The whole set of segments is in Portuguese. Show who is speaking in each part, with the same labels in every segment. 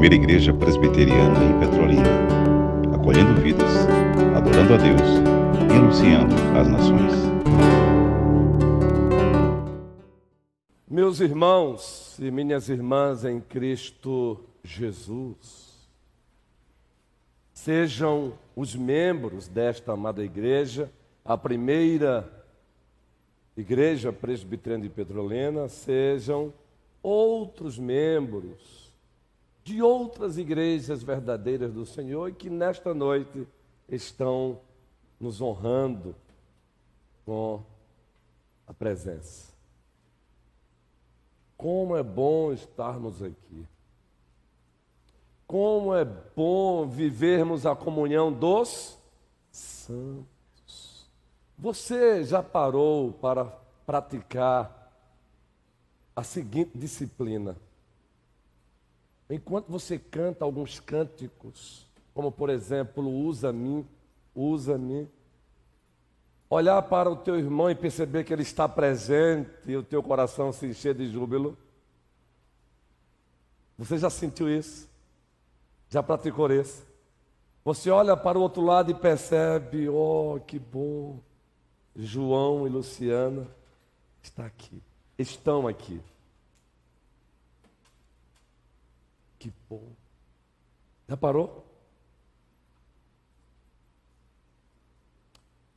Speaker 1: primeira igreja presbiteriana em Petrolina, acolhendo vidas, adorando a Deus e anunciando às nações.
Speaker 2: Meus irmãos e minhas irmãs em Cristo Jesus, sejam os membros desta amada igreja, a primeira igreja presbiteriana de Petrolina, sejam outros membros de outras igrejas verdadeiras do Senhor e que nesta noite estão nos honrando com a presença. Como é bom estarmos aqui. Como é bom vivermos a comunhão dos santos. Você já parou para praticar a seguinte disciplina? Enquanto você canta alguns cânticos, como por exemplo, usa-me, usa-me, olhar para o teu irmão e perceber que ele está presente e o teu coração se encher de júbilo. Você já sentiu isso? Já praticou isso? Você olha para o outro lado e percebe, oh, que bom, João e Luciana estão aqui. Que bom. Já parou?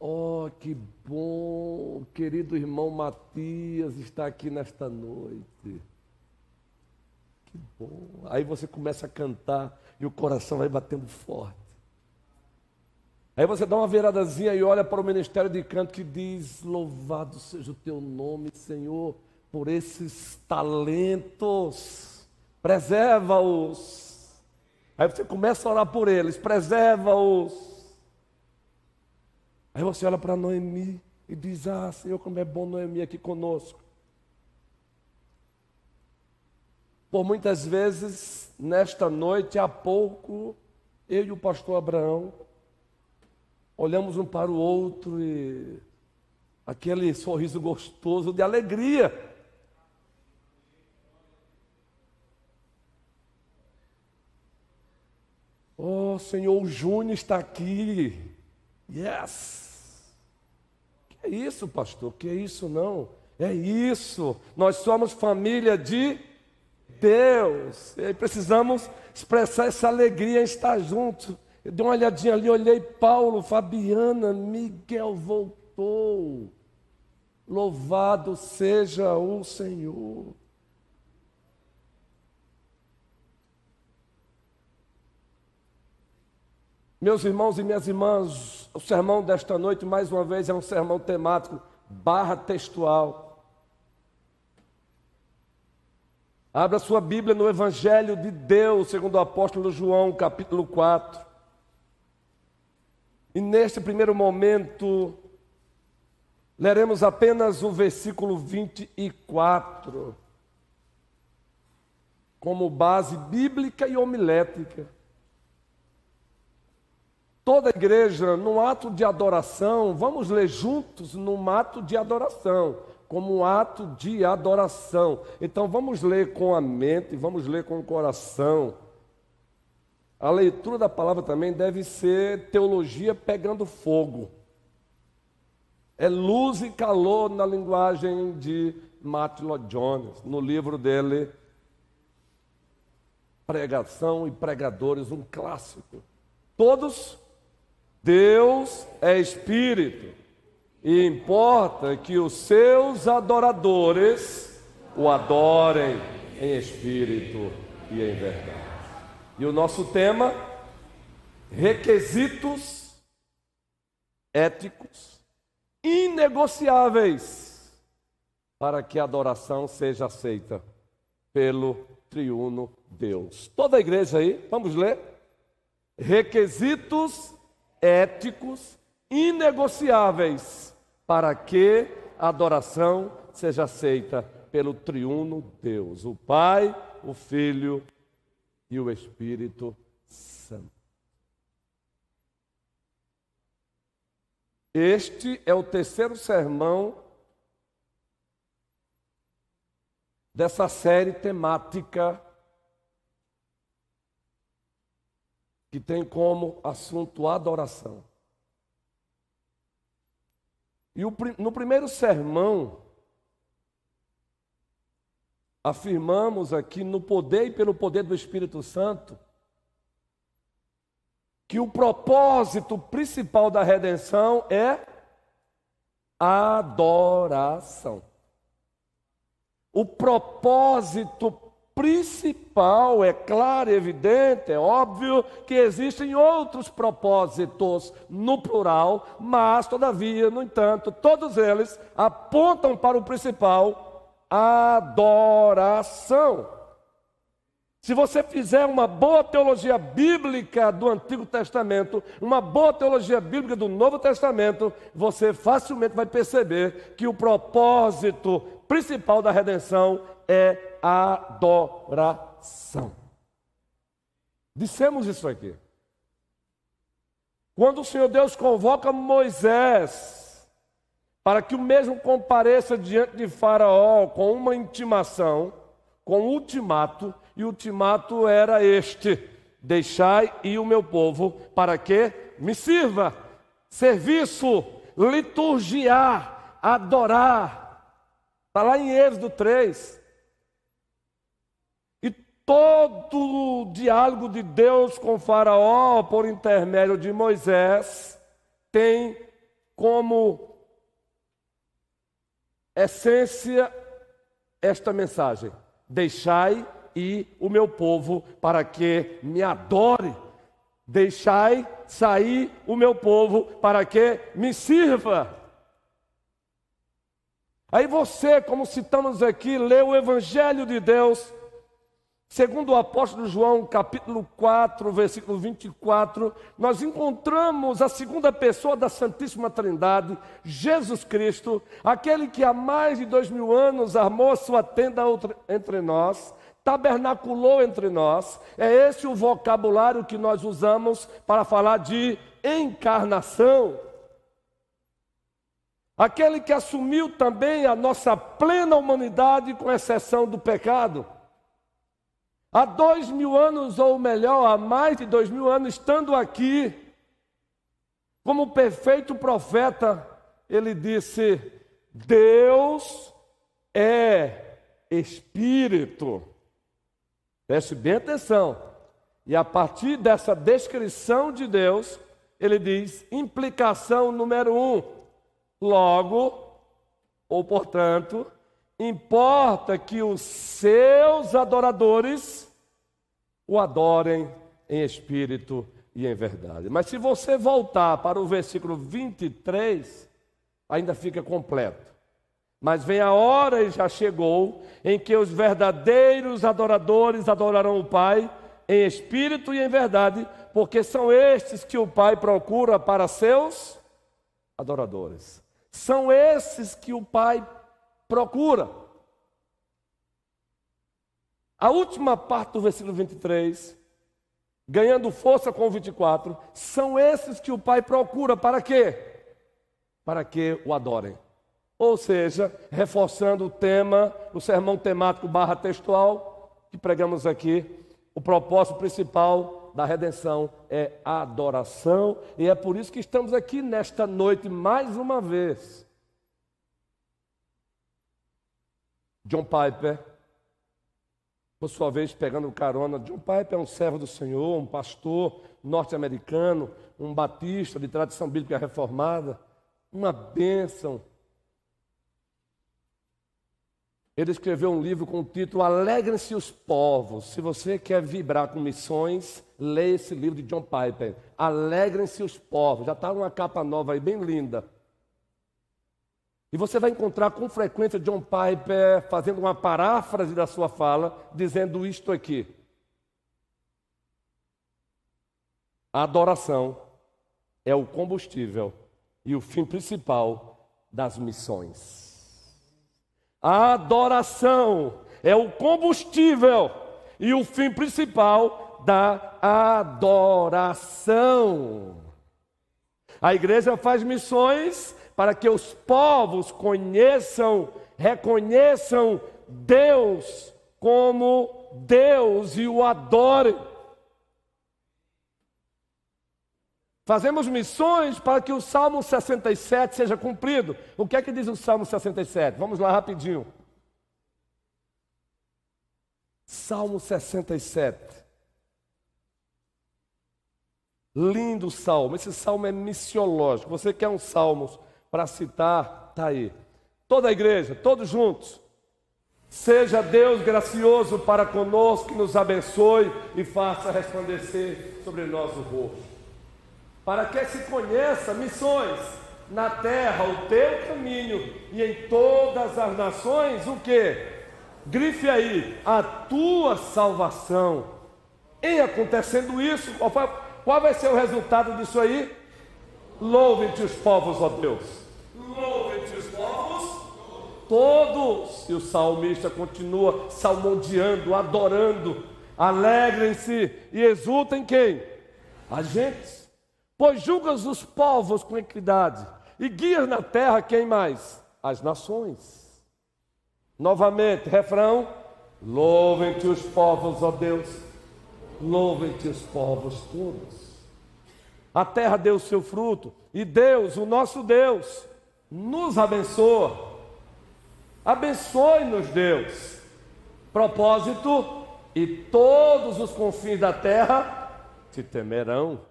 Speaker 2: Oh, que bom, querido irmão Matias está aqui nesta noite. Que bom. Aí você começa a cantar e o coração vai batendo forte. Aí você dá uma viradazinha e olha para o ministério de canto que diz: louvado seja o teu nome, Senhor, por esses talentos. Preserva-os. Aí você começa a orar por eles, preserva-os. Aí você olha para Noemi e diz: ah, Senhor, como é bom Noemi aqui conosco. Por muitas vezes, nesta noite, há pouco, eu e o pastor Abraão olhamos um para o outro e aquele sorriso gostoso de alegria. Oh, Senhor, o Júnior está aqui. Yes! Que é isso, pastor? Que é isso não? É isso. Nós somos família de Deus. E precisamos expressar essa alegria em estar juntos. Eu dei uma olhadinha ali, olhei Paulo, Fabiana, Miguel voltou. Louvado seja o Senhor. Meus irmãos e minhas irmãs, o sermão desta noite, mais uma vez, é um sermão temático, /textual. Abra sua Bíblia no Evangelho de Deus, segundo o apóstolo João, capítulo 4. E neste primeiro momento, leremos apenas o versículo 24, como base bíblica e homilética. Toda a igreja, num ato de adoração, vamos ler juntos num ato de adoração, como um ato de adoração. Então vamos ler com a mente, vamos ler com o coração. A leitura da palavra também deve ser teologia pegando fogo. É luz e calor na linguagem de Martyn Lloyd-Jones, no livro dele, Pregação e Pregadores, um clássico. Todos, Deus é Espírito, e importa que os seus adoradores o adorem em Espírito e em verdade. E o nosso tema, requisitos éticos inegociáveis para que a adoração seja aceita pelo triuno Deus. Toda a igreja aí, vamos ler? Requisitos éticos inegociáveis para que a adoração seja aceita pelo triuno Deus, o Pai, o Filho e o Espírito Santo. Este é o terceiro sermão dessa série temática que tem como assunto adoração. E no primeiro sermão, afirmamos aqui no poder e pelo poder do Espírito Santo, que o propósito principal da redenção é adoração. O propósito principal, é claro, é evidente, é óbvio que existem outros propósitos no plural, mas, todavia, no entanto, todos eles apontam para o principal, adoração. Se você fizer uma boa teologia bíblica do Antigo Testamento, uma boa teologia bíblica do Novo Testamento, você facilmente vai perceber que o propósito principal da redenção é adoração. Dissemos isso aqui. Quando o Senhor Deus convoca Moisés para que o mesmo compareça diante de Faraó com uma intimação, com um ultimato, e o ultimato era este: deixai ir o meu povo para que me sirva, serviço, liturgiar, adorar. Está lá em Êxodo 3. E todo o diálogo de Deus com Faraó, por intermédio de Moisés, tem como essência esta mensagem: deixai ir o meu povo para que me adore. Deixai sair o meu povo para que me sirva. Aí você, como citamos aqui, lê o Evangelho de Deus, segundo o apóstolo João, capítulo 4, versículo 24, nós encontramos a segunda pessoa da Santíssima Trindade, Jesus Cristo, aquele que há mais de 2000 anos armou a sua tenda entre nós, tabernaculou entre nós. É esse o vocabulário que nós usamos para falar de encarnação. Aquele que assumiu também a nossa plena humanidade, com exceção do pecado. Há 2000 anos, ou melhor, há mais de 2000 anos, estando aqui, como perfeito profeta, ele disse: Deus é Espírito. Preste bem atenção. E a partir dessa descrição de Deus, ele diz, implicação número 1. Logo, ou portanto, importa que os seus adoradores o adorem em espírito e em verdade. Mas se você voltar para o versículo 23, ainda fica completo. Mas vem a hora, e já chegou, em que os verdadeiros adoradores adorarão o Pai em espírito e em verdade, porque são estes que o Pai procura para seus adoradores. São esses que o Pai procura. A última parte do versículo 23, ganhando força com o 24, são esses que o Pai procura para quê? Para que o adorem. Ou seja, reforçando o tema, o sermão temático / textual que pregamos aqui, o propósito principal da redenção é a adoração, e é por isso que estamos aqui nesta noite mais uma vez. John Piper, por sua vez pegando carona, John Piper é um servo do Senhor, um pastor norte-americano, um batista de tradição bíblica reformada, uma bênção. Ele escreveu um livro com o título Alegrem-se os povos. Se você quer vibrar com missões, leia esse livro de John Piper. Alegrem-se os povos. Já está uma capa nova aí, bem linda. E você vai encontrar com frequência John Piper fazendo uma paráfrase da sua fala, dizendo isto aqui: a adoração é o combustível e o fim principal das missões. A adoração é o combustível e o fim principal da adoração. A igreja faz missões para que os povos conheçam, reconheçam Deus como Deus e o adorem. Fazemos missões para que o Salmo 67 seja cumprido. O que é que diz o Salmo 67? Vamos lá rapidinho. Salmo 67. Lindo salmo. Esse salmo é missiológico. Você quer um salmo para citar? Está aí. Toda a igreja, todos juntos. Seja Deus gracioso para conosco, que nos abençoe e faça resplandecer sobre nós o rosto. Para que se conheça missões na terra, o teu caminho, e em todas as nações, o que? Grife aí, a tua salvação. E acontecendo isso, qual vai ser o resultado disso aí? Louvem-te os povos, ó Deus. Louvem-te os povos todos. E o salmista continua salmodiando, adorando. Alegrem-se e exultem quem? A gente. Pois julgas os povos com equidade e guias na terra quem mais? As nações. Novamente, refrão: louvem-te os povos, ó Deus, louvem-te os povos todos. A terra deu o seu fruto e Deus, o nosso Deus, nos abençoa. Abençoe-nos, Deus. Propósito: e todos os confins da terra te temerão.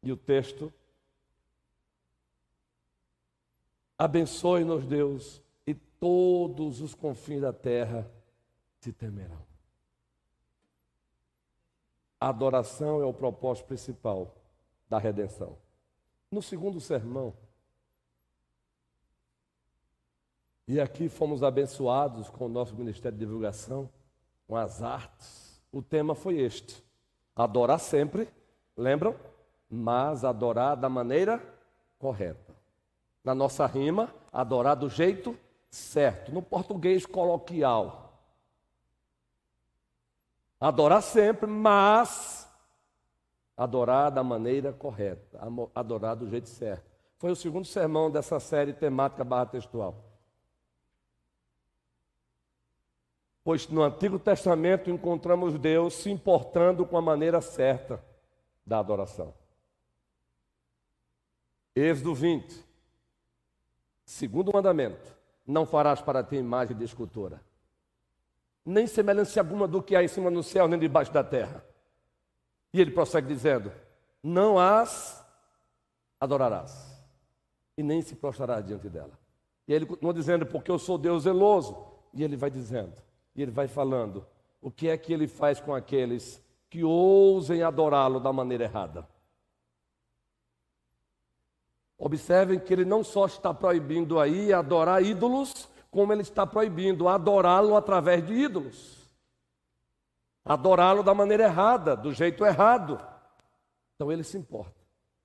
Speaker 2: E o texto: abençoe-nos, Deus, e todos os confins da terra te temerão. A adoração é o propósito principal da redenção. No segundo sermão, e aqui fomos abençoados com o nosso Ministério de Divulgação, com as artes, o tema foi este: adorar sempre, lembram? Mas adorar da maneira correta. Na nossa rima, adorar do jeito certo, no português coloquial. Adorar sempre, mas adorar da maneira correta, adorar do jeito certo. Foi o segundo sermão dessa série temática barra textual. Pois no Antigo Testamento encontramos Deus se importando com a maneira certa da adoração. Êxodo 20, segundo mandamento: não farás para ti imagem de escultura, nem semelhança alguma do que há em cima no céu, nem debaixo da terra. E ele prossegue dizendo: não as adorarás, e nem se prostrarás diante dela. E ele continua dizendo: porque eu sou Deus zeloso. E ele vai dizendo, e ele vai falando, o que é que ele faz com aqueles que ousem adorá-lo da maneira errada. Observem que ele não só está proibindo aí adorar ídolos, como ele está proibindo adorá-lo através de ídolos. Adorá-lo da maneira errada, do jeito errado. Então ele se importa.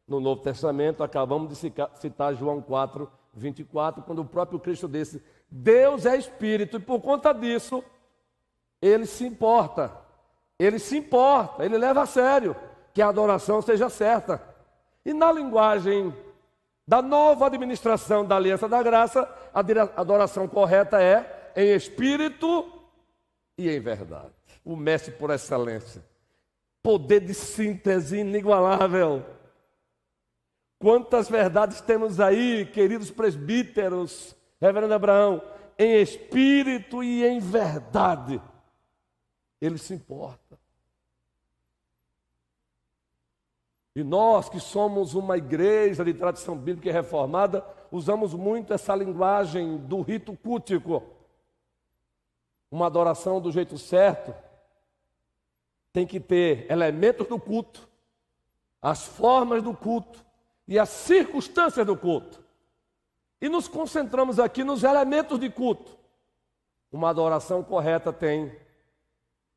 Speaker 2: No Novo Testamento, acabamos de citar João 4, 24, quando o próprio Cristo disse: Deus é Espírito, e por conta disso, ele se importa. Ele se importa, ele leva a sério que a adoração seja certa. E na linguagem da nova administração da Aliança da Graça, a adoração correta é em espírito e em verdade. O mestre por excelência. Poder de síntese inigualável. Quantas verdades temos aí, queridos presbíteros, reverendo Abraão, em espírito e em verdade. Ele se importa. E nós que somos uma igreja de tradição bíblica e reformada, usamos muito essa linguagem do rito cultico. Uma adoração do jeito certo tem que ter elementos do culto, as formas do culto e as circunstâncias do culto. E nos concentramos aqui nos elementos de culto. Uma adoração correta tem: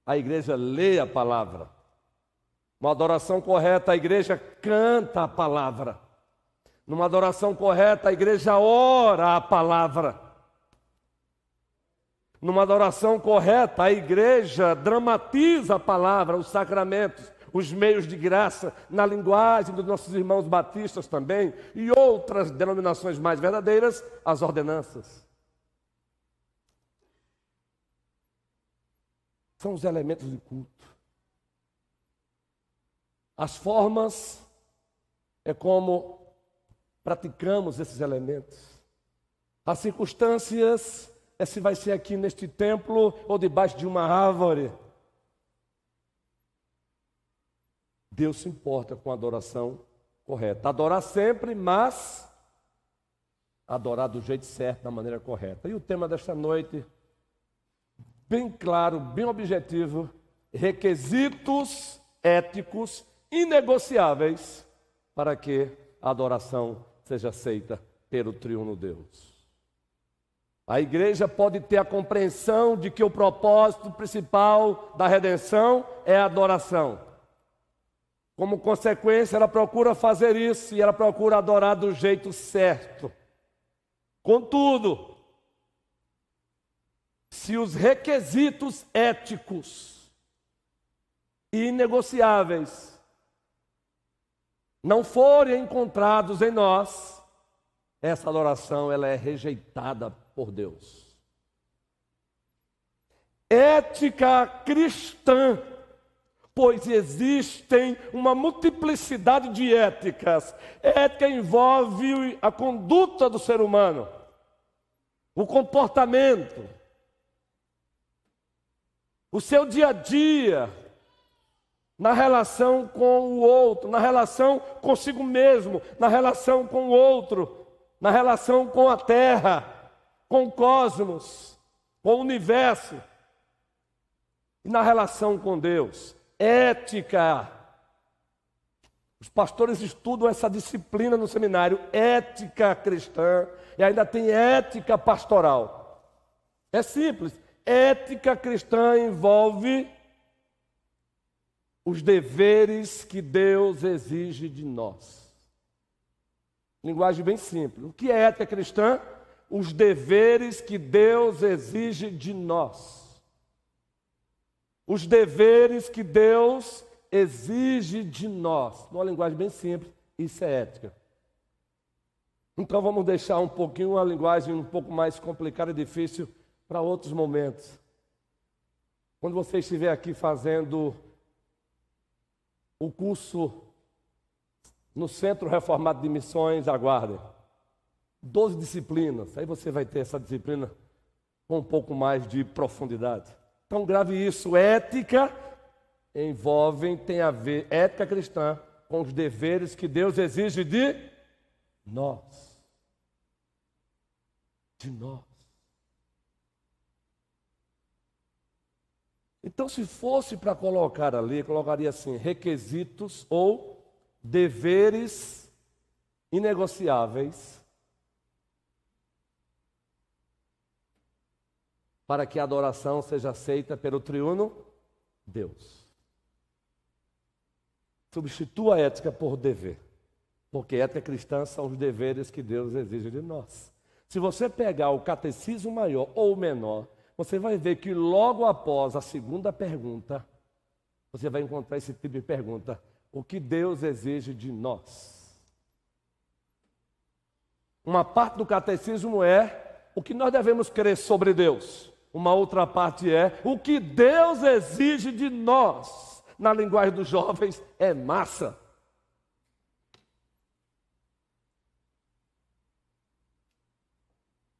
Speaker 2: a igreja lê a palavra. Uma adoração correta, a igreja canta a palavra. Numa adoração correta, a igreja ora a palavra. Numa adoração correta, a igreja dramatiza a palavra, os sacramentos, os meios de graça, na linguagem dos nossos irmãos batistas também, e outras denominações mais verdadeiras, as ordenanças. São os elementos de culto. As formas é como praticamos esses elementos. As circunstâncias é se vai ser aqui neste templo ou debaixo de uma árvore. Deus se importa com a adoração correta. Adorar sempre, mas adorar do jeito certo, da maneira correta. E o tema desta noite, bem claro, bem objetivo: requisitos éticos inegociáveis para que a adoração seja aceita pelo triuno Deus. A igreja pode ter a compreensão de que o propósito principal da redenção é a adoração. Como consequência, ela procura fazer isso e ela procura adorar do jeito certo. Contudo, se os requisitos éticos e inegociáveis não forem encontrados em nós, essa adoração ela é rejeitada por Deus. Ética cristã, pois existem uma multiplicidade de éticas. Ética envolve a conduta do ser humano, o comportamento, o seu dia a dia, na relação com o outro, na relação consigo mesmo, na relação com o outro, na relação com a terra, com o cosmos, com o universo, e na relação com Deus. Ética. Os pastores estudam essa disciplina no seminário, ética cristã, e ainda tem ética pastoral. É simples. Ética cristã envolve os deveres que Deus exige de nós. Linguagem bem simples. O que é ética cristã? Os deveres que Deus exige de nós. Os deveres que Deus exige de nós. Numa linguagem bem simples, isso é ética. Então vamos deixar um pouquinho uma linguagem um pouco mais complicada e difícil para outros momentos. Quando você estiver aqui fazendo o curso no Centro Reformado de Missões, aguardem. 12 disciplinas. Aí você vai ter essa disciplina com um pouco mais de profundidade. Então grave isso. Ética tem a ver, ética cristã, com os deveres que Deus exige de nós. De nós. Então, se fosse para colocar ali, colocaria assim: requisitos ou deveres inegociáveis para que a adoração seja aceita pelo triuno Deus. Substitua a ética por dever, porque ética cristã são os deveres que Deus exige de nós. Se você pegar o catecismo maior ou menor, você vai ver que logo após a segunda pergunta, você vai encontrar esse tipo de pergunta: o que Deus exige de nós? Uma parte do catecismo é o que nós devemos crer sobre Deus. Uma outra parte é o que Deus exige de nós. Na linguagem dos jovens, é massa.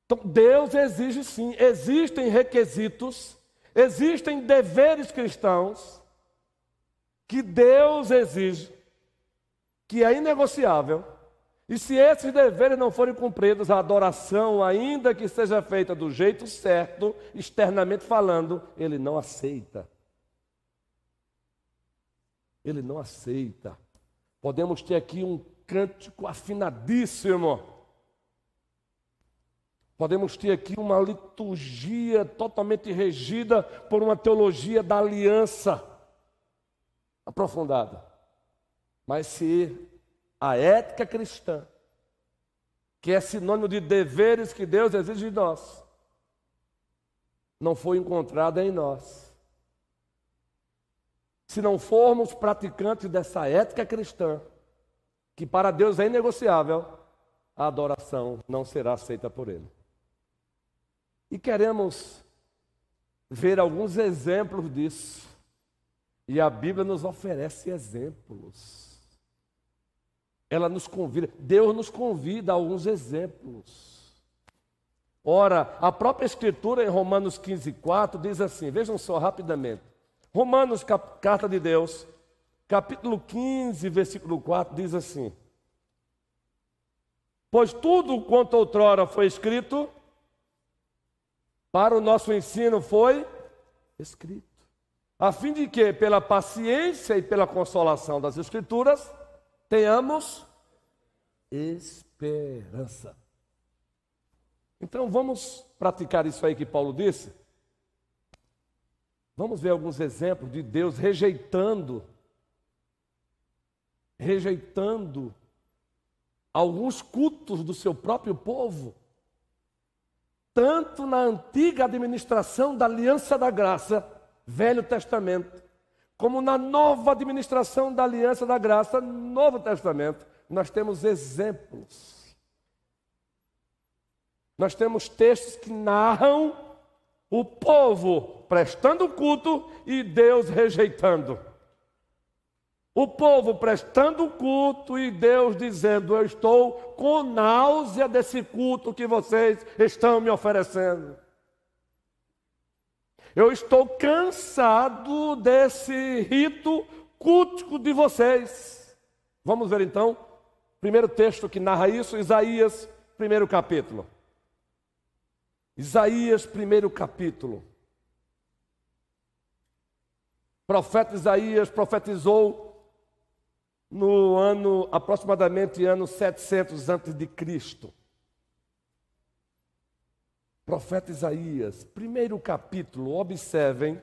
Speaker 2: Então, Deus exige sim, existem requisitos, existem deveres cristãos que Deus exige, que é inegociável, e se esses deveres não forem cumpridos, a adoração, ainda que seja feita do jeito certo, externamente falando, Ele não aceita. Ele não aceita. Podemos ter aqui um cântico afinadíssimo. Podemos ter aqui uma liturgia totalmente regida por uma teologia da aliança aprofundada. Mas se a ética cristã, que é sinônimo de deveres que Deus exige de nós, não for encontrada em nós, se não formos praticantes dessa ética cristã, que para Deus é inegociável, a adoração não será aceita por Ele. E queremos ver alguns exemplos disso. E a Bíblia nos oferece exemplos. ela nos convida, Deus nos convida a alguns exemplos. Ora, a própria Escritura em Romanos 15:4 diz assim, vejam só rapidamente. Romanos, carta de Deus, capítulo 15, versículo 4, diz assim: pois tudo quanto outrora foi escrito, para o nosso ensino foi escrito, a fim de que, pela paciência e pela consolação das Escrituras, tenhamos esperança. Então vamos praticar isso aí que Paulo disse? Vamos ver alguns exemplos de Deus rejeitando alguns cultos do seu próprio povo, tanto na antiga administração da Aliança da Graça, Velho Testamento, como na nova administração da Aliança da Graça, Novo Testamento. Nós temos exemplos. Nós temos textos que narram o povo prestando culto e Deus rejeitando. O povo prestando culto e Deus dizendo: eu estou com náusea desse culto que vocês estão me oferecendo. Eu estou cansado desse rito cultico de vocês. Vamos ver então, primeiro texto que narra isso, Isaías, primeiro capítulo. Isaías, primeiro capítulo. O profeta Isaías profetizou no ano, aproximadamente ano 700 antes de Cristo. Profeta Isaías, primeiro capítulo, observem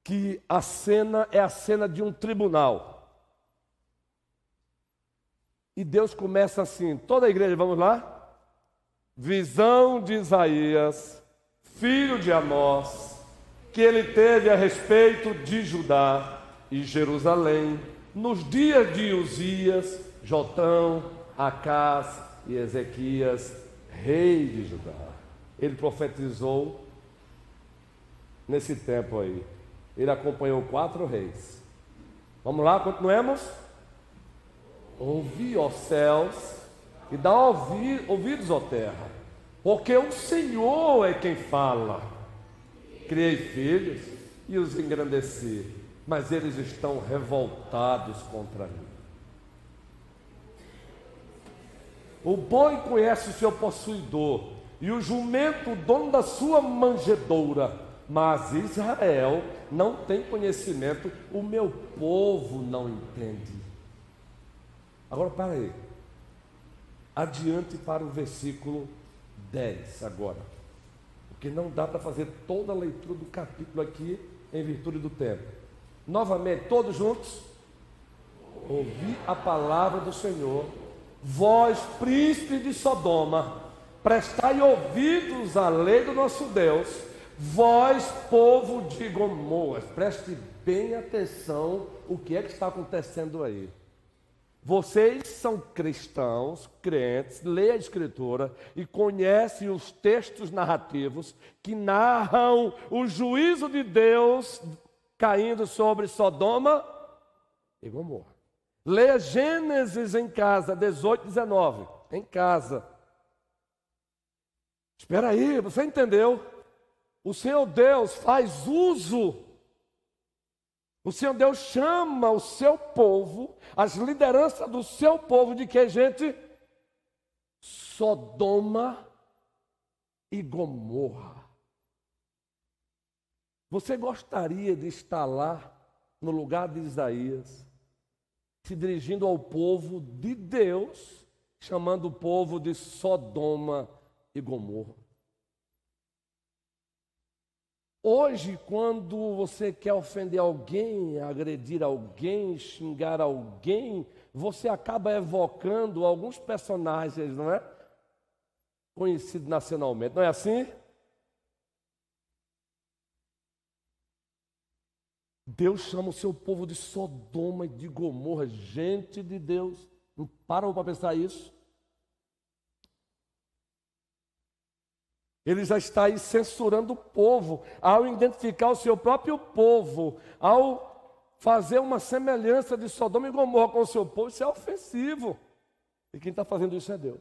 Speaker 2: que a cena é a cena de um tribunal. E Deus começa assim, toda a igreja, vamos lá? Visão de Isaías, filho de Amós, que ele teve a respeito de Judá e Jerusalém, nos dias de Uzias, Jotão, Acás e Ezequias, rei de Judá. Ele profetizou nesse tempo aí. Ele acompanhou 4 reis. Vamos lá, continuemos? Ouvi, ó céus, e dá ouvidos, ó terra, porque o Senhor é quem fala. Criei filhos e os engrandeci, mas eles estão revoltados contra mim. O boi conhece o seu possuidor, e o jumento o dono da sua manjedoura, mas Israel não tem conhecimento, o meu povo não entende. Agora para aí, adiante para o versículo 10 agora, porque não dá para fazer toda a leitura do capítulo aqui em virtude do tempo. Novamente, todos juntos, ouvi a palavra do Senhor, vós, príncipes de Sodoma, prestai ouvidos à lei do nosso Deus, vós, povo de Gomorra. Preste bem atenção o que é que está acontecendo aí. Vocês são cristãos, crentes, lê a Escritura e conhecem os textos narrativos que narram o juízo de Deus caindo sobre Sodoma e Gomorra. Leia Gênesis em casa, 18, 19, em casa. Espera aí, você entendeu? O Senhor Deus faz uso, o Senhor Deus chama o seu povo, as lideranças do seu povo, de que, gente? Sodoma e Gomorra. Você gostaria de estar lá, no lugar de Isaías, se dirigindo ao povo de Deus, chamando o povo de Sodoma e Gomorra? Hoje, quando você quer ofender alguém, agredir alguém, xingar alguém, você acaba evocando alguns personagens, não é? Conhecidos nacionalmente, não é assim? Deus chama o seu povo de Sodoma e de Gomorra, gente de Deus. Não param para pensar isso? Ele já está aí censurando o povo, ao identificar o seu próprio povo, ao fazer uma semelhança de Sodoma e Gomorra com o seu povo, isso é ofensivo. E quem está fazendo isso é Deus.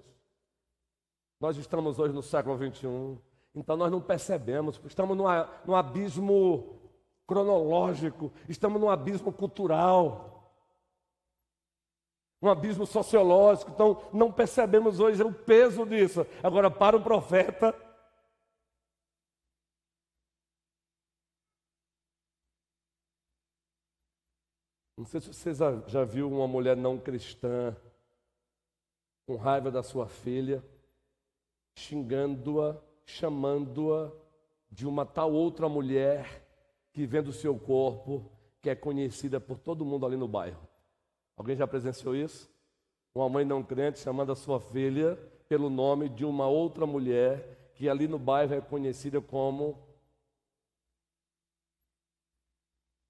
Speaker 2: Nós estamos hoje no século 21, então nós não percebemos, estamos num abismo cronológico, estamos num abismo cultural, um abismo sociológico, então não percebemos hoje o peso disso. Agora, para o profeta, não sei se você já viu uma mulher não cristã com raiva da sua filha, xingando-a, chamando-a de uma tal outra mulher que vem do seu corpo, que é conhecida por todo mundo ali no bairro. Alguém já presenciou isso? Uma mãe não crente chamando a sua filha pelo nome de uma outra mulher que ali no bairro é conhecida como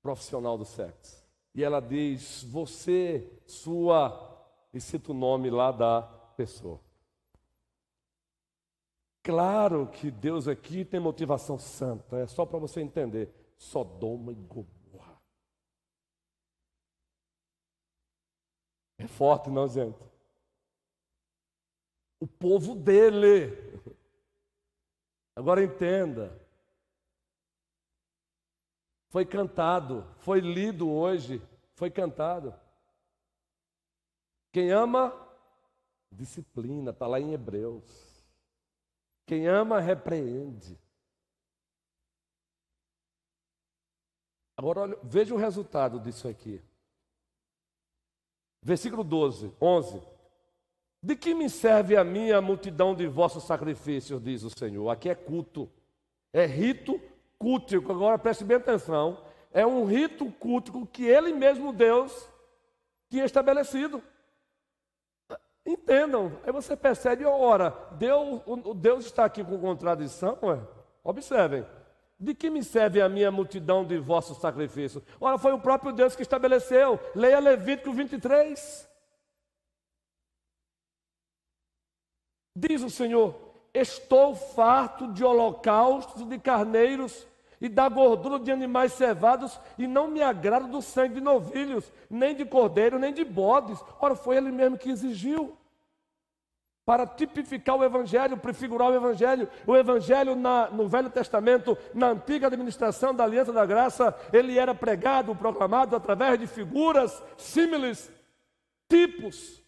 Speaker 2: profissional do sexo. E ela diz, você, sua, e cita o nome lá da pessoa. Claro que Deus aqui tem motivação santa, é só para você entender. Sodoma e Gomorra. É forte, não, gente? O povo dele. Agora entenda. Foi cantado, foi lido hoje, foi cantado. Quem ama, disciplina, está lá em Hebreus. Quem ama, repreende. Agora, olha, veja o resultado disso aqui. Versículo 11. De que me serve a mim a multidão de vossos sacrifícios, diz o Senhor. Aqui é culto, é rito cultico. Agora preste bem atenção. É um rito cultico que Ele mesmo, Deus, tinha estabelecido. Entendam, aí você percebe, ora, Deus está aqui com contradição, observem. De que me serve a minha multidão de vossos sacrifícios? Ora, foi o próprio Deus que estabeleceu. Leia Levítico 23. Diz o Senhor, estou farto de holocaustos, de carneiros e da gordura de animais cevados, e não me agrado do sangue de novilhos, nem de cordeiro, nem de bodes. Ora, foi Ele mesmo que exigiu. Para tipificar o Evangelho, prefigurar o Evangelho no Velho Testamento, na antiga administração da Aliança da Graça, ele era pregado, proclamado através de figuras, símiles, tipos.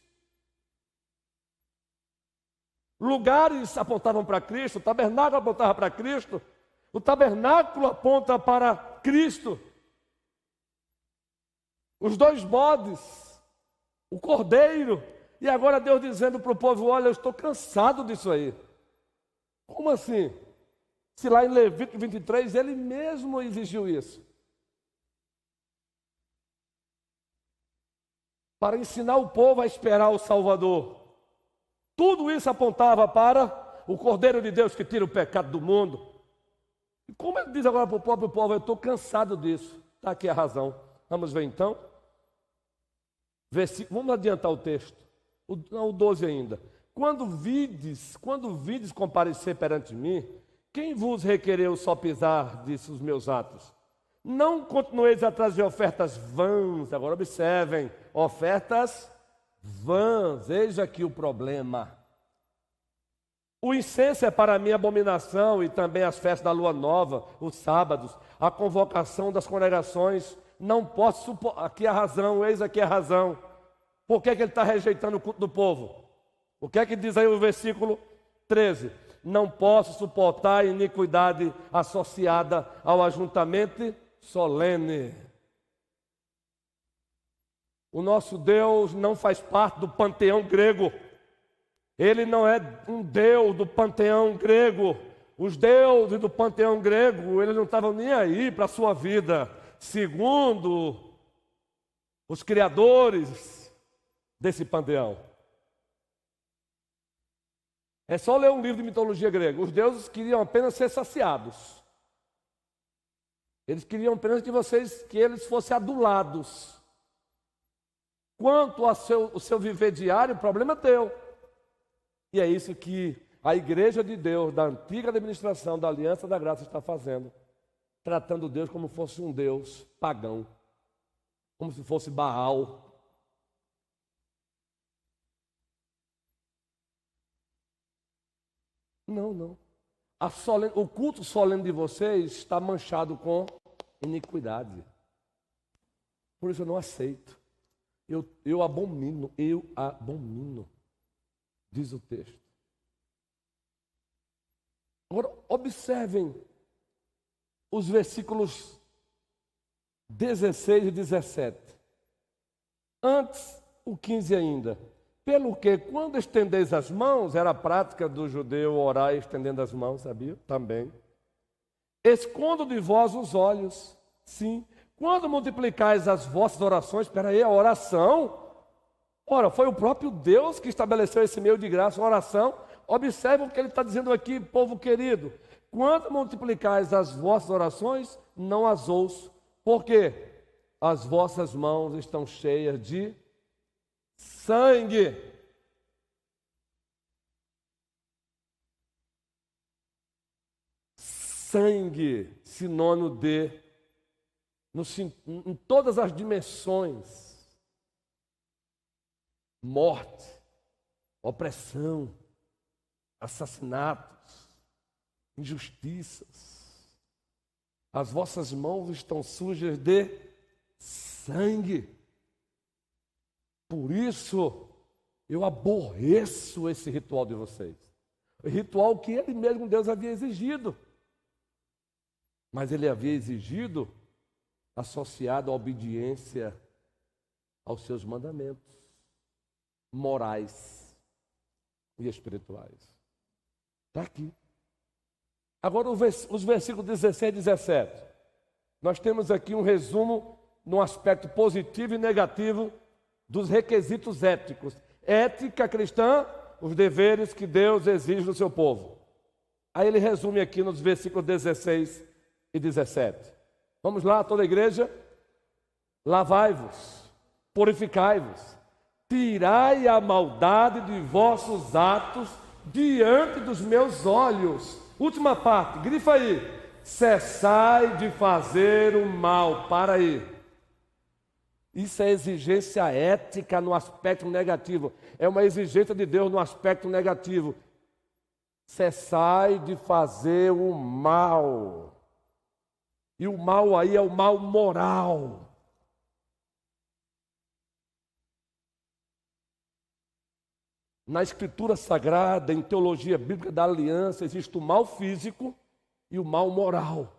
Speaker 2: Lugares apontavam para Cristo, o tabernáculo apontava para Cristo, o tabernáculo aponta para Cristo. Os dois bodes, o cordeiro. E agora Deus dizendo para o povo, olha, eu estou cansado disso aí. Como assim? Se lá em Levítico 23, Ele mesmo exigiu isso. Para ensinar o povo a esperar o Salvador. Tudo isso apontava para o Cordeiro de Deus que tira o pecado do mundo. E como Ele diz agora para o próprio povo, eu estou cansado disso. Está aqui a razão. Vamos ver então. Vamos adiantar o texto. O 12 ainda. Quando vides comparecer perante mim, quem vos requereu só pisar, disse os meus atos? Não continueis atrás de ofertas vãs. Agora observem, ofertas vãs. Eis aqui o problema. O incenso é para mim abominação, e também as festas da lua nova, os sábados, a convocação das congregações. Não posso suportar. Aqui é a razão, eis aqui a razão. Por que ele está rejeitando o culto do povo? O que é que diz aí o versículo 13? Não posso suportar a iniquidade associada ao ajuntamento solene. O nosso Deus não faz parte do panteão grego. Ele não é um Deus do panteão grego. Os deuses do panteão grego, eles não estavam nem aí para a sua vida. Segundo os criadores desse panteão. É só ler um livro de mitologia grega. Os deuses queriam apenas ser saciados. Eles queriam apenas que eles fossem adulados. Quanto ao seu viver diário, o problema é teu. E é isso que a igreja de Deus, da antiga administração, da Aliança da Graça, está fazendo. Tratando Deus como fosse um Deus pagão. como se fosse Baal. Não. O culto solene de vocês está manchado com iniquidade. Por isso eu não aceito. Eu abomino, diz o texto. Agora, observem os versículos 16 e 17. Antes, o 15 ainda. Pelo que, quando estendeis as mãos, era a prática do judeu orar estendendo as mãos, sabia? Também. Escondo de vós os olhos, sim. Quando multiplicais as vossas orações, espera aí, a oração. Ora, foi o próprio Deus que estabeleceu esse meio de graça, a oração. Observe o que ele está dizendo aqui, povo querido. Quando multiplicais as vossas orações, não as ouço. Por quê? As vossas mãos estão cheias de sangue. Sangue, sinônimo de, em todas as dimensões, morte, opressão, assassinatos, injustiças. As vossas mãos estão sujas de sangue. Por isso, eu aborreço esse ritual de vocês. O ritual que ele mesmo, Deus, havia exigido. Mas ele havia exigido associado à obediência aos seus mandamentos morais e espirituais. Está aqui. Agora, os versículos 16 e 17. Nós temos aqui um resumo no aspecto positivo e negativo dos requisitos éticos. Ética cristã, os deveres que Deus exige do seu povo. Aí ele resume aqui nos versículos 16 e 17. Vamos lá, toda a igreja? Lavai-vos, purificai-vos, tirai a maldade de vossos atos diante dos meus olhos. Última parte, grifa aí. Cessai de fazer o mal. Para aí. Isso é exigência ética no aspecto negativo. É uma exigência de Deus no aspecto negativo. Cessai de fazer o mal. E o mal aí é o mal moral. Na Escritura Sagrada, em teologia bíblica da aliança, existe o mal físico e o mal moral.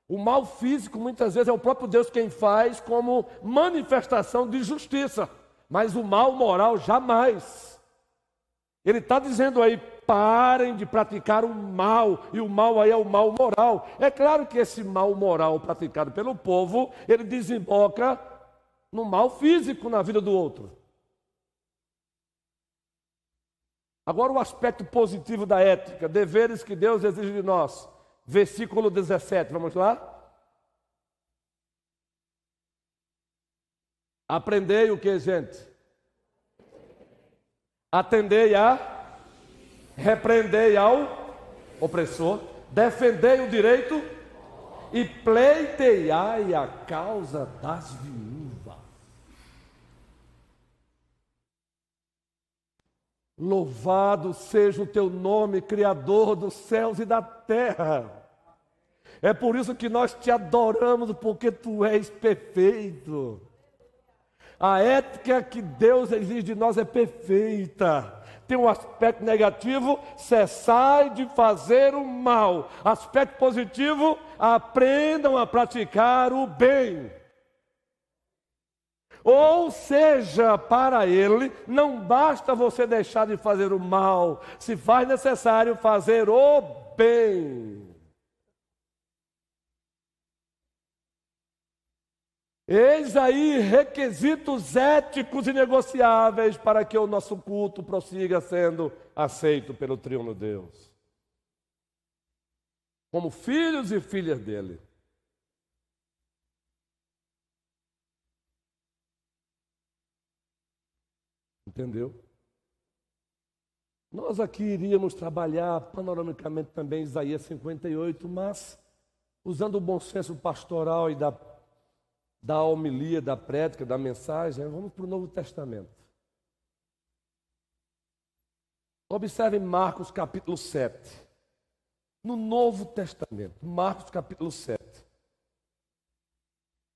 Speaker 2: O mal físico, muitas vezes, é o próprio Deus quem faz como manifestação de justiça. Mas o mal moral, jamais. Ele está dizendo aí, parem de praticar o mal. E o mal aí é o mal moral. É claro que esse mal moral praticado pelo povo, ele desemboca no mal físico na vida do outro. Agora o aspecto positivo da ética, deveres que Deus exige de nós. Versículo 17, vamos lá? Aprendei o que, gente? Atendei a, repreendei ao opressor, defendei o direito e pleiteai a causa das viúvas. Louvado seja o teu nome, Criador dos céus e da terra. É por isso que nós te adoramos, porque tu és perfeito. A ética que Deus exige de nós é perfeita. Tem um aspecto negativo, cessai de fazer o mal. Aspecto positivo, aprendam a praticar o bem. Ou seja, para ele, não basta você deixar de fazer o mal, se faz necessário fazer o bem. Eis aí requisitos éticos inegociáveis para que o nosso culto prossiga sendo aceito pelo Trino Deus. Como filhos e filhas dele. Entendeu? Nós aqui iríamos trabalhar panoramicamente também Isaías 58, mas usando o bom senso pastoral e da homilia, da prédica, da mensagem, vamos para o Novo Testamento. Observe Marcos capítulo 7. No Novo Testamento, Marcos capítulo 7.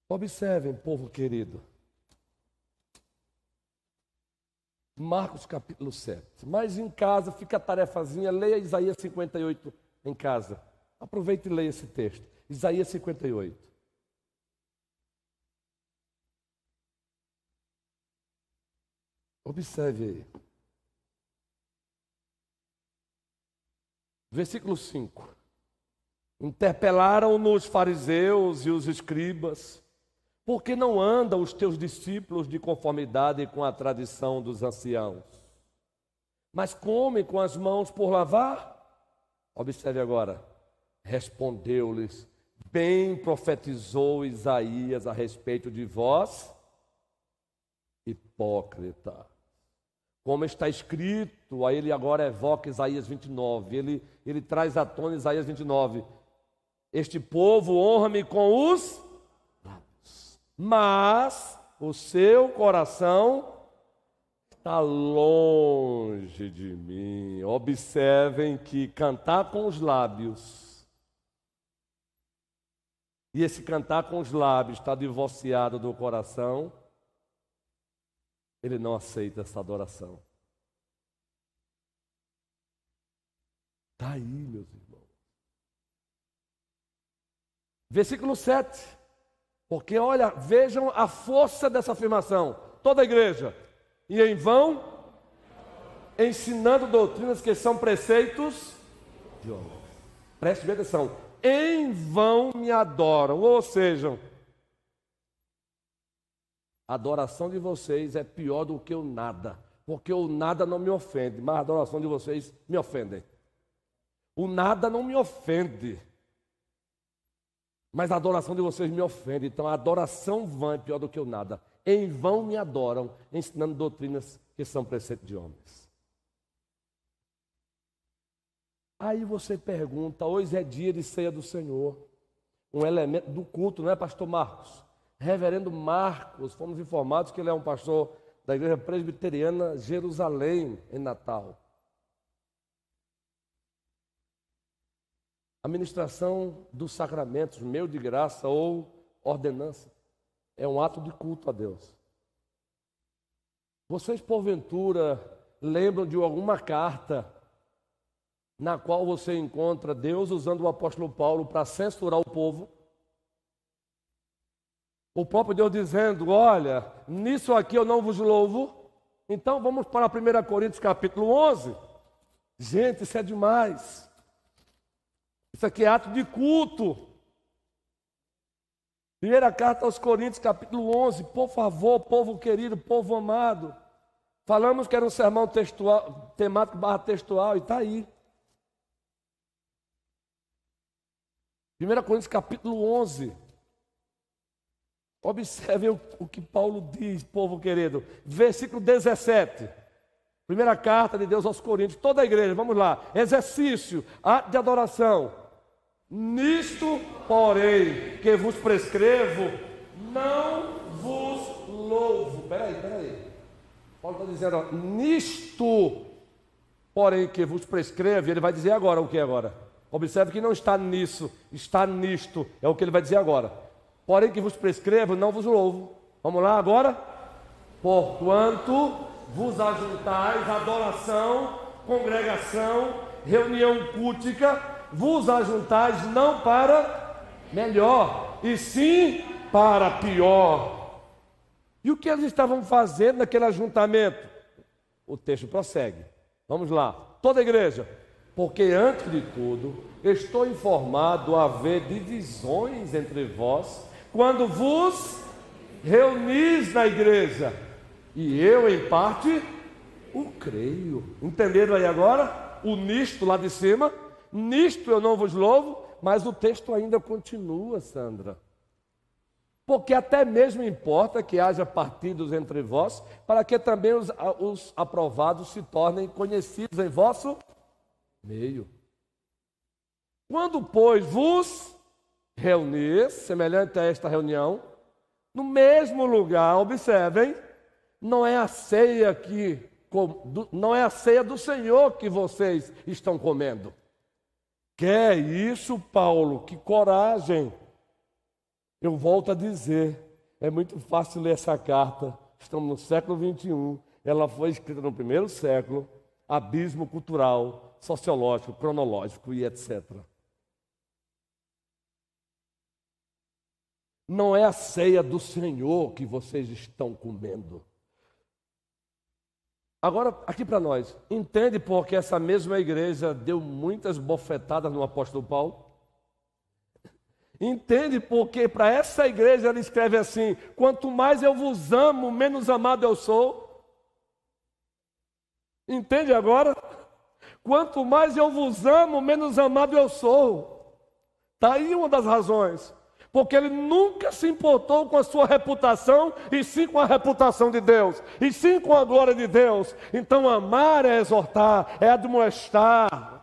Speaker 2: Observem, povo querido. Marcos capítulo 7. Mas em casa, fica a tarefazinha, leia Isaías 58 em casa. Aproveite e leia esse texto. Isaías 58. Observe aí. Versículo 5. Interpelaram-no os fariseus e os escribas, porque não andam os teus discípulos de conformidade com a tradição dos anciãos, mas comem com as mãos por lavar? Observe agora. Respondeu-lhes: bem profetizou Isaías a respeito de vós, hipócrita. Como está escrito, aí ele agora evoca Isaías 29, ele traz à tona Isaías 29. Este povo honra-me com os lábios, mas o seu coração está longe de mim. Observem que cantar com os lábios, e esse cantar com os lábios está divorciado do coração, ele não aceita essa adoração. Está aí, meus irmãos. Versículo 7. Porque, olha, vejam a força dessa afirmação. Toda a igreja. E em vão, ensinando doutrinas que são preceitos de homens. Preste bem atenção. Em vão me adoram. Ou seja, a adoração de vocês é pior do que o nada. Porque o nada não me ofende, mas a adoração de vocês me ofende. O nada não me ofende, mas a adoração de vocês me ofende. Então a adoração vã é pior do que o nada. Em vão me adoram, ensinando doutrinas que são preceitos de homens. Aí você pergunta, hoje é dia de ceia do Senhor. Um elemento do culto, não é, pastor Marcos? Reverendo Marcos, fomos informados que ele é um pastor da igreja presbiteriana Jerusalém, em Natal. A ministração dos sacramentos, meio de graça ou ordenança, é um ato de culto a Deus. Vocês, porventura, lembram de alguma carta na qual você encontra Deus usando o apóstolo Paulo para censurar o povo? O próprio Deus dizendo, olha, nisso aqui eu não vos louvo. Então vamos para 1 Coríntios capítulo 11. Gente, isso é demais. Isso aqui é ato de culto. Primeira carta aos Coríntios capítulo 11. Por favor, povo querido, povo amado. Falamos que era um sermão textual, temático / textual, e está aí. 1 Coríntios capítulo 11. Observem o que Paulo diz, povo querido. Versículo 17. Primeira carta de Deus aos Coríntios. Toda a igreja, vamos lá. Exercício, ato de adoração. Nisto, porém, que vos prescrevo, não vos louvo. Peraí. Paulo está dizendo, ó, nisto, porém, que vos prescrevo. Ele vai dizer agora o que agora? Observe que não está nisso, está nisto. É o que ele vai dizer agora. Porém que vos prescrevo, não vos louvo. Vamos lá agora? Porquanto vos ajuntais, adoração, congregação, reunião cultica, vos ajuntais não para melhor, e sim para pior. E o que eles estavam fazendo naquele ajuntamento? O texto prossegue. Vamos lá. Toda a igreja. Porque antes de tudo, estou informado a haver divisões entre vós, quando vos reunis na igreja, e eu em parte o creio. Entenderam aí agora? O nisto lá de cima, nisto eu não vos louvo, mas o texto ainda continua, Sandra. Porque até mesmo importa que haja partidos entre vós, para que também os aprovados se tornem conhecidos em vosso meio. Quando, pois, vos reunis, semelhante a esta reunião, No mesmo lugar, observem, não é a ceia não é a ceia do Senhor que vocês estão comendo. Que é isso, Paulo? Que coragem! Eu volto a dizer, é muito fácil ler essa carta. Estamos no século 21. Ela foi escrita no primeiro século. Abismo cultural, sociológico, cronológico e etc. Não é a ceia do Senhor que vocês estão comendo. Agora, aqui para nós, entende por que essa mesma igreja deu muitas bofetadas no apóstolo Paulo? Entende por que para essa igreja ele escreve assim: quanto mais eu vos amo, menos amado eu sou? Entende agora? Quanto mais eu vos amo, menos amado eu sou. Está aí uma das razões. Porque ele nunca se importou com a sua reputação, e sim com a reputação de Deus, e sim com a glória de Deus. Então amar é exortar, é admoestar.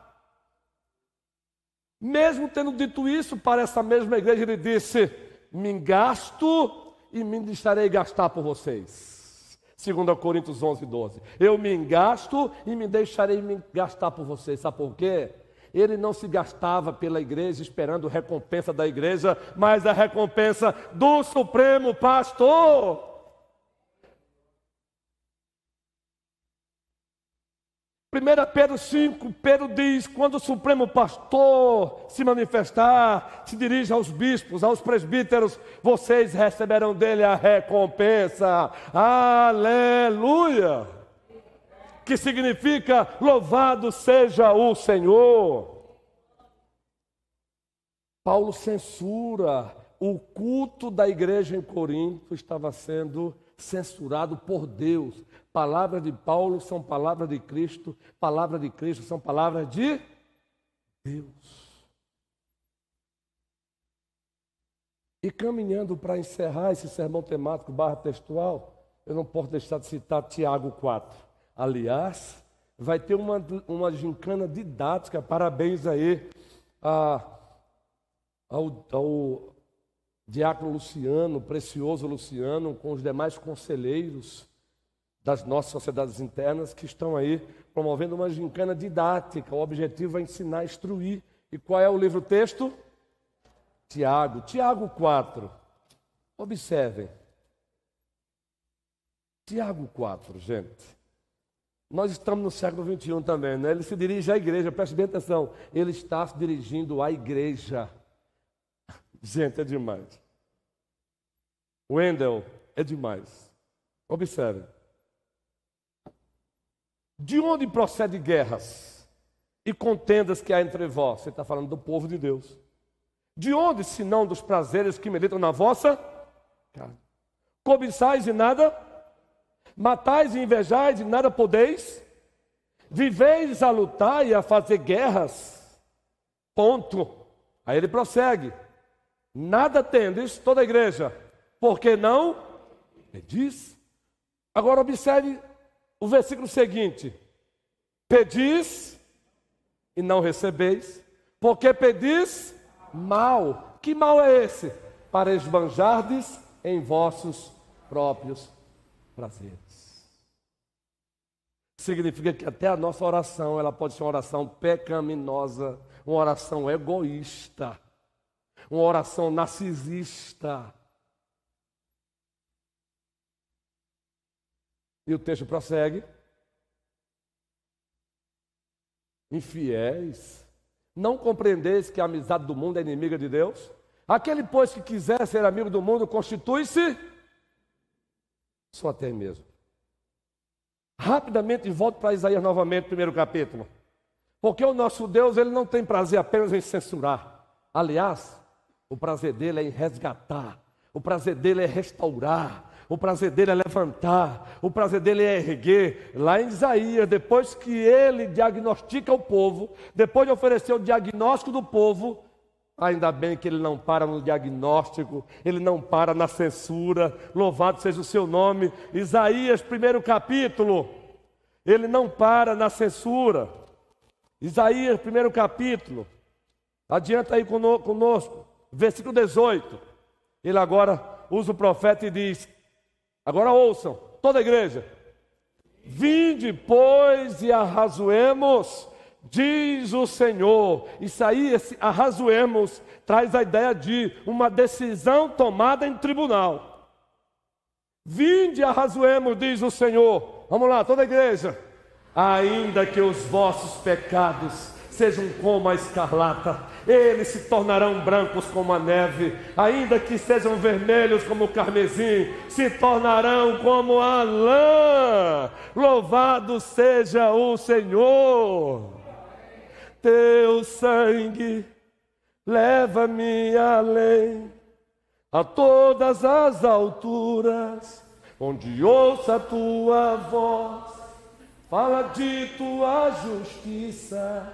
Speaker 2: Mesmo tendo dito isso para essa mesma igreja, ele disse: me gasto e me deixarei gastar por vocês. 2 Coríntios 11:12. Eu me gasto e me deixarei me gastar por vocês. Sabe por quê? Ele não se gastava pela igreja esperando recompensa da igreja, mas a recompensa do Supremo Pastor. Pedro 5, Pedro diz: quando o Supremo Pastor se manifestar, se dirige aos bispos, aos presbíteros, vocês receberão dele a recompensa. Aleluia! Que significa: louvado seja o Senhor. Paulo censura o culto da igreja em Corinto, estava sendo censurado por Deus. Palavras de Paulo são palavras de Cristo são palavras de Deus. E caminhando para encerrar esse sermão temático / textual, eu não posso deixar de citar Tiago 4. Aliás, vai ter uma gincana didática, parabéns aí ao diácono Luciano, precioso Luciano, com os demais conselheiros das nossas sociedades internas que estão aí promovendo uma gincana didática. O objetivo é ensinar, instruir. E qual é o livro-texto? Tiago 4. Observem. Tiago 4, gente. Nós estamos no século 21 também, né? Ele se dirige à igreja, preste bem atenção. Ele está se dirigindo à igreja. Gente, é demais. Wendel, é demais. Observe. De onde procede guerras e contendas que há entre vós? Você está falando do povo de Deus. De onde, senão dos prazeres que militam na vossa carne? Cobiçais e nada? Matais e invejais e nada podeis? Viveis a lutar e a fazer guerras? Ponto. Aí ele prossegue. Nada tendes, toda a igreja, porque não pedis? Agora observe o versículo seguinte. Pedis e não recebeis, porque pedis mal. Que mal é esse? Para esbanjardes em vossos próprios prazeres. Significa que até a nossa oração, ela pode ser uma oração pecaminosa, uma oração egoísta, uma oração narcisista. E o texto prossegue. Infiéis, não compreendeis que a amizade do mundo é inimiga de Deus? Aquele, pois, que quiser ser amigo do mundo, constitui-se só até mesmo. Rapidamente volto para Isaías novamente, primeiro capítulo. Porque o nosso Deus, ele não tem prazer apenas em censurar. Aliás, o prazer dele é em resgatar. O prazer dele é restaurar. O prazer dele é levantar. O prazer dele é erguer. Lá em Isaías, depois que ele diagnostica o povo, depois de oferecer o diagnóstico do povo, ainda bem que ele não para no diagnóstico, ele não para na censura. Louvado seja o seu nome. Isaías, primeiro capítulo, ele não para na censura. Isaías, primeiro capítulo, adianta aí conosco, versículo 18. Ele agora usa o profeta e diz, agora ouçam, toda a igreja, vinde, pois, e arrazoemos, diz o Senhor. Isso aí, esse arrazoemos, traz a ideia de uma decisão tomada em tribunal. Vinde, arrazoemos, diz o Senhor. Vamos lá, toda a igreja. Ainda que os vossos pecados sejam como a escarlata, eles se tornarão brancos como a neve. Ainda que sejam vermelhos como o carmesim, se tornarão como a lã. Louvado seja o Senhor. Teu sangue leva-me além, a todas as alturas, onde ouça a tua voz, fala de tua justiça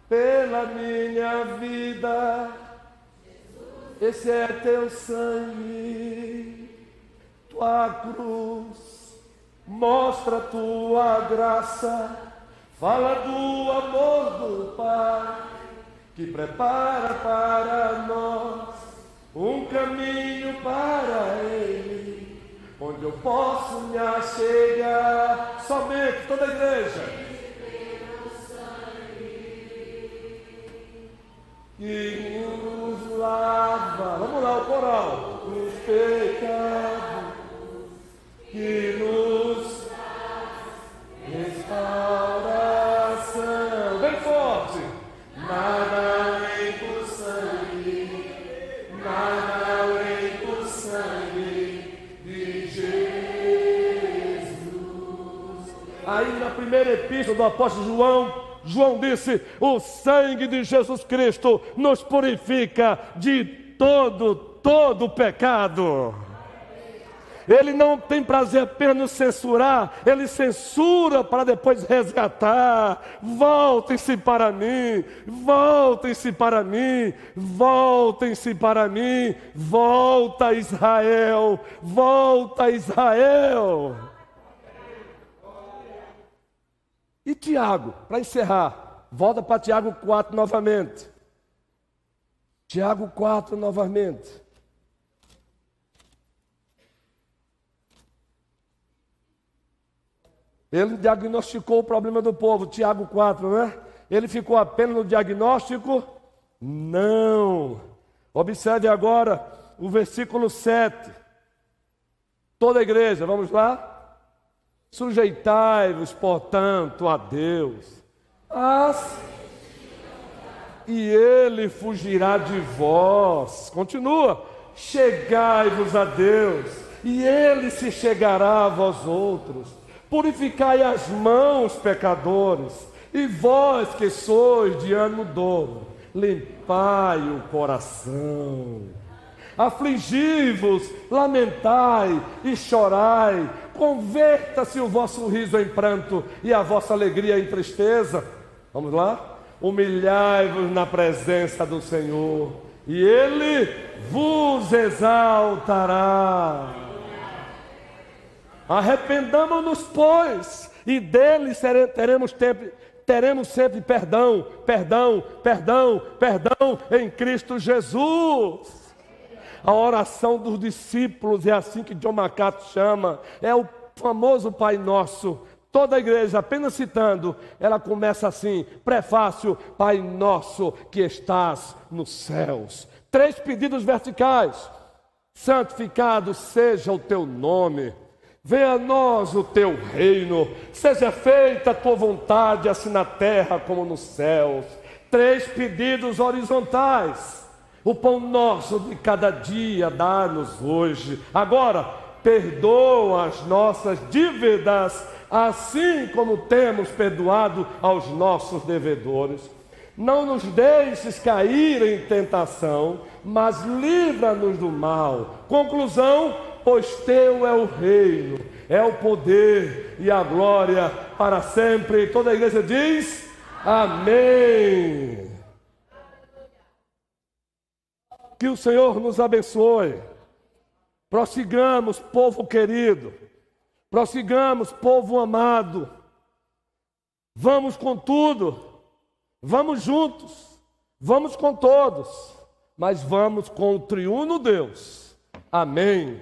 Speaker 2: pela minha vida. Esse é teu sangue, tua cruz, mostra tua graça, fala do amor do Pai, que prepara para nós um caminho para Ele, onde eu posso me achegar. Somente toda a igreja. Que nos lava, vamos lá, o coral, os pecados, que nos restauração, bem forte, nada além do sangue, nada além do sangue de Jesus. Aí na primeira epístola do apóstolo João disse, o sangue de Jesus Cristo nos purifica de todo pecado. Ele não tem prazer apenas em censurar, ele censura para depois resgatar. Voltem-se para mim, voltem-se para mim, voltem-se para mim. Volta Israel, volta Israel. E Tiago, para encerrar, volta para Tiago 4 novamente. Tiago 4 novamente. Ele diagnosticou o problema do povo, Tiago 4, né? Ele ficou apenas no diagnóstico? Não. Observe agora o versículo 7. Toda a igreja, vamos lá? Sujeitai-vos, portanto, a Deus, e Ele fugirá de vós. Continua. Chegai-vos a Deus, e Ele se chegará a vós outros. Purificai as mãos, pecadores, e vós que sois de ânimo douro, limpai o coração. Afligi-vos, lamentai e chorai, converta-se o vosso riso em pranto e a vossa alegria em tristeza. Vamos lá? Humilhai-vos na presença do Senhor, e Ele vos exaltará. Arrependamo-nos, pois, e dele teremos sempre perdão em Cristo Jesus. A oração dos discípulos é assim que John MacArthur chama, é o famoso Pai Nosso. Toda a igreja, apenas citando, ela começa assim, prefácio, Pai Nosso que estás nos céus. 3 pedidos verticais: santificado seja o teu nome, venha a nós o teu reino, seja feita a tua vontade, assim na terra como nos céus. 3 pedidos horizontais: o pão nosso de cada dia dá-nos hoje. Agora, perdoa as nossas dívidas, assim como temos perdoado aos nossos devedores. Não nos deixes cair em tentação, mas livra-nos do mal. Conclusão: pois teu é o reino, é o poder e a glória para sempre. Toda a igreja diz: amém. Que o Senhor nos abençoe. Prossigamos, povo querido. Prossigamos, povo amado. Vamos com tudo. Vamos juntos. Vamos com todos. Mas vamos com o triuno Deus. Amém.